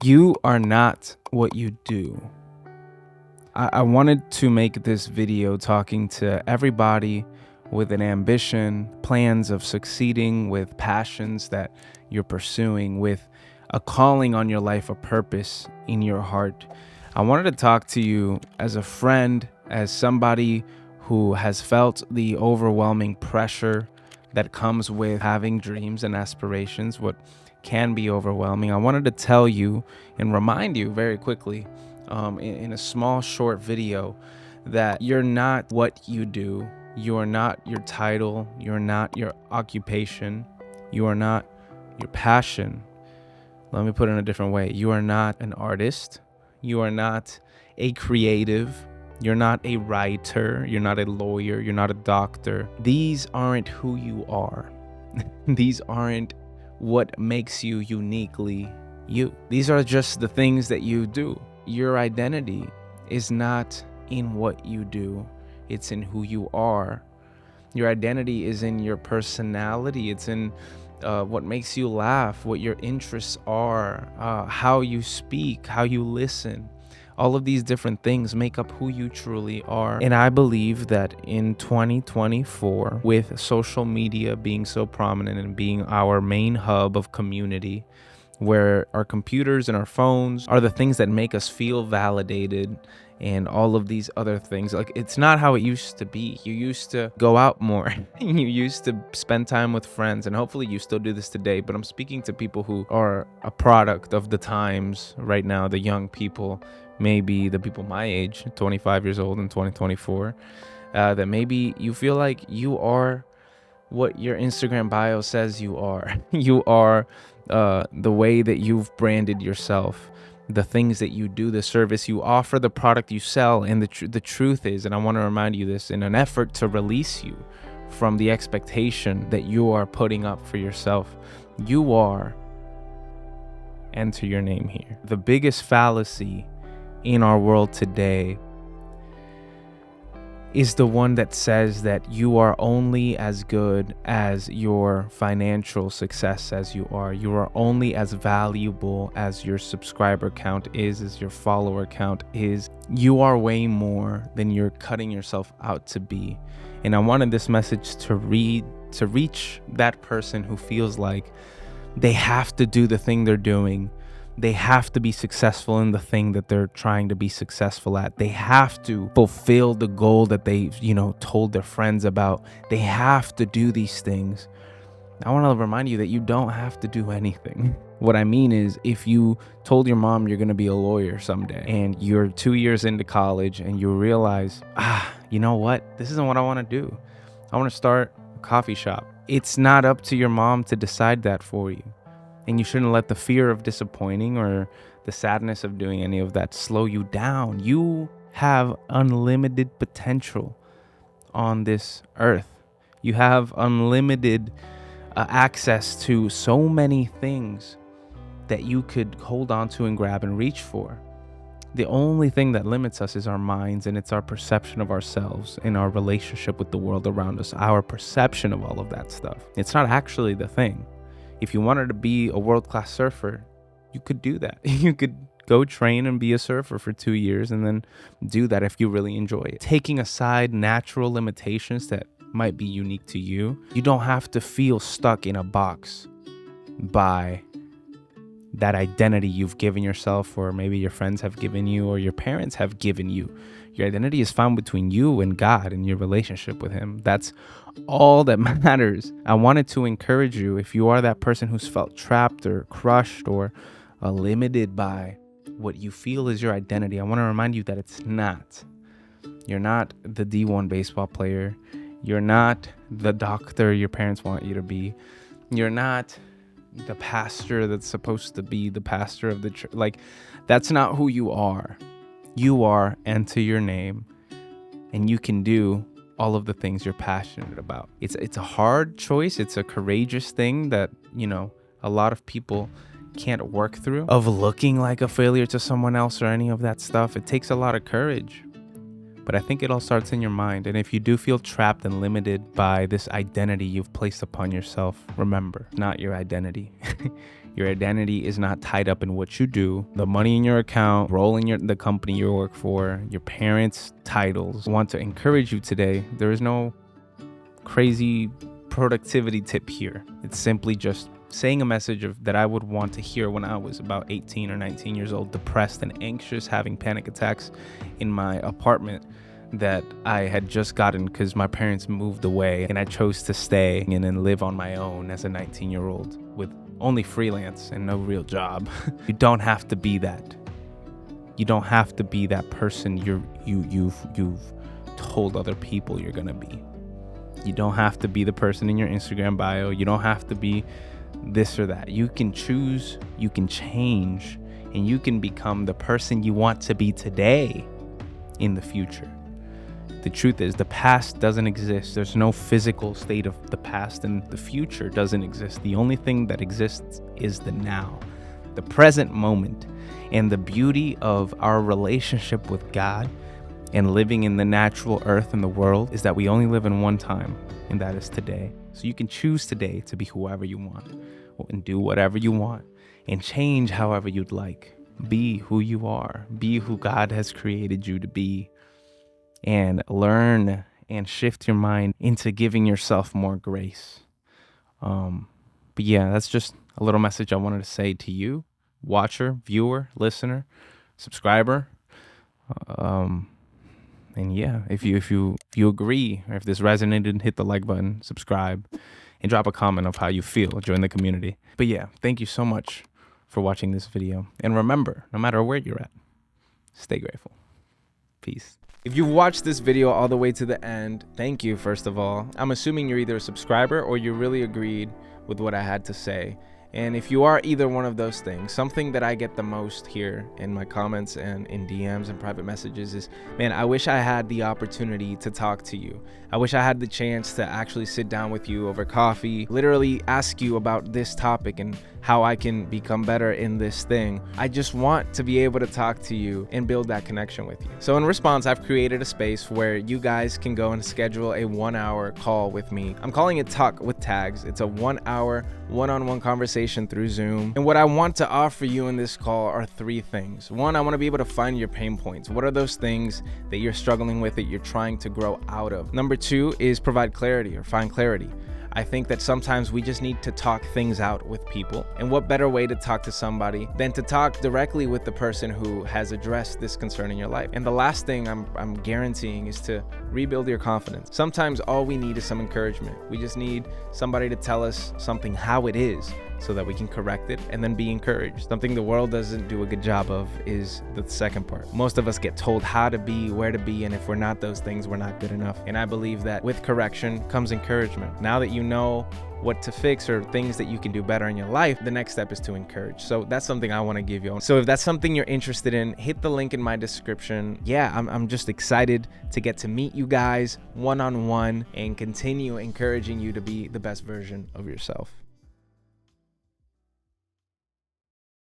You are not what you do. I wanted to make this video talking to everybody with an ambition, plans of succeeding, with passions that you're pursuing, with a calling on your life, a purpose in your heart. I wanted to talk to you as a friend, as somebody who has felt the overwhelming pressure that comes with having dreams and aspirations, what can be overwhelming. I wanted to tell you and remind you very quickly in a small short video that you're not what you do. You're not your title. You're not your occupation. You are not your passion. Let me put it in a different way. You are not an artist. You are not a creative. You're not a writer. You're not a lawyer. You're not a doctor. These aren't who you are. These aren't what makes you uniquely you. These are just the things that you do. Your identity is not in what you do. It's in who you are. Your identity is in your personality. It's in what makes you laugh, what your interests are, how you speak, how you listen. All of these different things make up who you truly are. And I believe that in 2024, with social media being so prominent and being our main hub of community, where our computers and our phones are the things that make us feel validated and all of these other things. Like, it's not how it used to be. You used to go out more. You used to spend time with friends, and hopefully you still do this today. But I'm speaking to people who are a product of the times right now, the young people, maybe the people my age, 25 years old in 2024, that maybe you feel like you are what your Instagram bio says you are. You are the way that you've branded yourself, the things that you do, the service you offer, the product you sell. And the truth is, and I want to remind you this in an effort to release you from the expectation that you are putting up for yourself, you are, enter your name here. The biggest fallacy in our world today is the one that says that you are only as good as your financial success as you are. You are only as valuable as your subscriber count is, as your follower count is. You are way more than you're cutting yourself out to be. And I wanted this message to reach that person who feels like they have to do the thing they're doing. They have to be successful in the thing that they're trying to be successful at. They have to fulfill the goal that they, told their friends about. They have to do these things. I want to remind you that you don't have to do anything. What I mean is, if you told your mom you're going to be a lawyer someday and you're 2 years into college and you realize, you know what? This isn't what I want to do. I want to start a coffee shop. It's not up to your mom to decide that for you. And you shouldn't let the fear of disappointing or the sadness of doing any of that slow you down. You have unlimited potential on this earth. You have unlimited access to so many things that you could hold on to and grab and reach for. The only thing that limits us is our minds, and it's our perception of ourselves and our relationship with the world around us, our perception of all of that stuff. It's not actually the thing. If you wanted to be a world-class surfer, you could do that. You could go train and be a surfer for 2 years and then do that if you really enjoy it. Taking aside natural limitations that might be unique to you, you don't have to feel stuck in a box by that identity you've given yourself, or maybe your friends have given you, or your parents have given you. Your identity is found between you and God and your relationship with Him. That's all that matters. I wanted to encourage you, if you are that person who's felt trapped or crushed or limited by what you feel is your identity, I want to remind you that it's not. You're not the D1 baseball player. You're not the doctor your parents want you to be. You're not the pastor that's supposed to be the pastor of the church. Like, that's not who you are. You are, enter your name, and you can do all of the things you're passionate about. It's a hard choice. It's a courageous thing that, a lot of people can't work through, of looking like a failure to someone else or any of that stuff. It takes a lot of courage. But I think it all starts in your mind. And if you do feel trapped and limited by this identity you've placed upon yourself, remember, not your identity. Your identity is not tied up in what you do, the money in your account, role in the company you work for, your parents' titles. I want to encourage you today. There is no crazy productivity tip here. It's simply just saying a message that I would want to hear when I was about 18 or 19 years old, depressed and anxious, having panic attacks in my apartment that I had just gotten because my parents moved away and I chose to stay and then live on my own as a 19-year-old with only freelance and no real job. You don't have to be that. You don't have to be that person you've told other people you're gonna be. You don't have to be the person in your Instagram bio. You don't have to be this or that. You can choose, you can change, and you can become the person you want to be today in the future. The truth is, the past doesn't exist. There's no physical state of the past, and the future doesn't exist. The only thing that exists is the now, the present moment. And the beauty of our relationship with God and living in the natural earth and the world is that we only live in one time, and that is today. So you can choose today to be whoever you want and do whatever you want and change however you'd like. Be who you are. Be who God has created you to be, and learn and shift your mind into giving yourself more grace. But yeah, that's just a little message I wanted to say to you, watcher, viewer, listener, subscriber. And yeah, if you agree, or if this resonated, hit the like button, subscribe, and drop a comment of how you feel. Join the community. But yeah, thank you so much for watching this video. And remember, no matter where you're at, stay grateful. Peace. If you watched this video all the way to the end, thank you, first of all. I'm assuming you're either a subscriber or you really agreed with what I had to say. And if you are either one of those things, something that I get the most here in my comments and in DMs and private messages is, man, I wish I had the opportunity to talk to you. I wish I had the chance to actually sit down with you over coffee, literally ask you about this topic and how I can become better in this thing. I just want to be able to talk to you and build that connection with you. So in response, I've created a space where you guys can go and schedule a 1-hour call with me. I'm calling it Tuck with Tags. It's a 1-hour one-on-one conversation through Zoom. And what I want to offer you in this call are 3 things. 1, I want to be able to find your pain points. What are those things that you're struggling with, that you're trying to grow out of? Number 2 is provide clarity or find clarity. I think that sometimes we just need to talk things out with people. And what better way to talk to somebody than to talk directly with the person who has addressed this concern in your life? And the last thing I'm guaranteeing is to rebuild your confidence. Sometimes all we need is some encouragement. We just need somebody to tell us something how it is so that we can correct it and then be encouraged. Something the world doesn't do a good job of is the second part. Most of us get told how to be, where to be, and if we're not those things, we're not good enough. And I believe that with correction comes encouragement. Now that you know what to fix or things that you can do better in your life, the next step is to encourage. So that's something I want to give you. So if that's something you're interested in, hit the link in my description. Yeah, I'm just excited to get to meet you guys one-on-one and continue encouraging you to be the best version of yourself.